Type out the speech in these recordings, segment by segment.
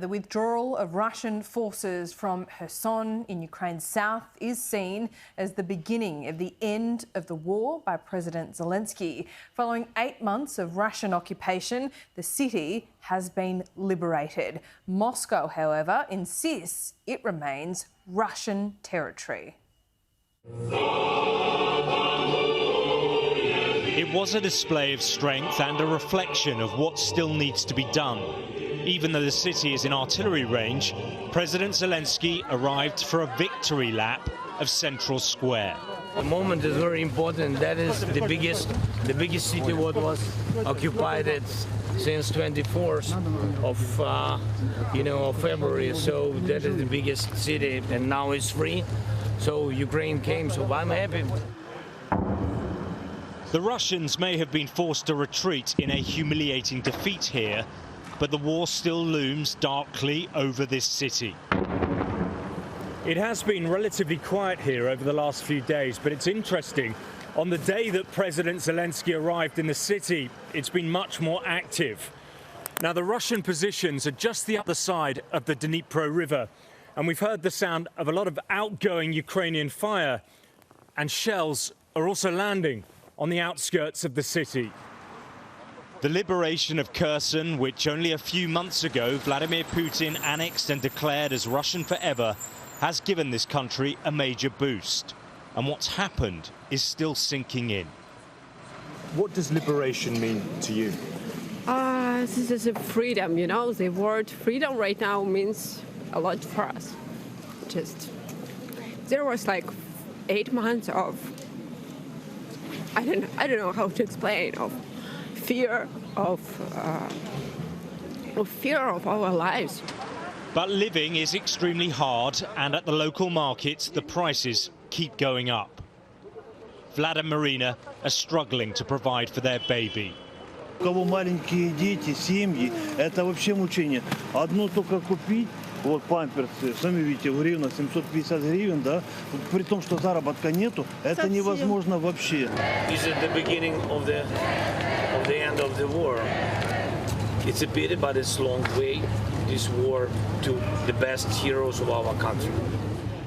The withdrawal of Russian forces from Kherson in Ukraine's south is seen as the beginning of the end of the war by President Zelensky. Following 8 months of Russian occupation, the city has been liberated. Moscow, however, insists it remains Russian territory. It was a display of strength and a reflection of what still needs to be done. Even though the city is in artillery range, President Zelensky arrived for a victory lap of Central Square. The moment is very important. That is the biggest city what was occupied since 24th of February. So that is the biggest city, and now it's free. So Ukraine came. So I'm happy. The Russians may have been forced to retreat in a humiliating defeat here, but the war still looms darkly over this city. It has been relatively quiet here over the last few days, but it's interesting. On the day that President Zelensky arrived in the city, it's been much more active. Now, the Russian positions are just the other side of the Dnieper River, and we've heard the sound of a lot of outgoing Ukrainian fire, and shells are also landing on the outskirts of the city. The liberation of Kherson, which only a few months ago Vladimir Putin annexed and declared as Russian forever, has given this country a major boost. And what's happened is still sinking in. What does liberation mean to you? This is a freedom, you know. The word freedom right now means a lot for us. There was like 8 months of, I don't know how to explain, of fear of our lives. But living is extremely hard, and at the local markets, the prices keep going up. Vlad and Marina are struggling to provide for their baby. У кого маленькие дети, семьи, это вообще мучение. Одно только купить, вот памперсы, сами видите, в гривнах 750 гривен, да, при том, что заработка нету, это невозможно вообще. This is the beginning of the end of the war. It's a pity, but it's a long way, this war, to the best heroes of our country.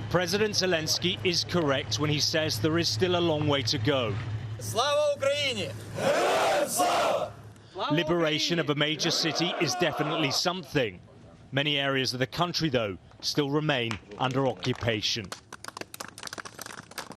President Zelensky is correct when he says there is still a long way to go. Slava Ukraini! Liberation of a major city is definitely something. Many areas of the country, though, still remain under occupation.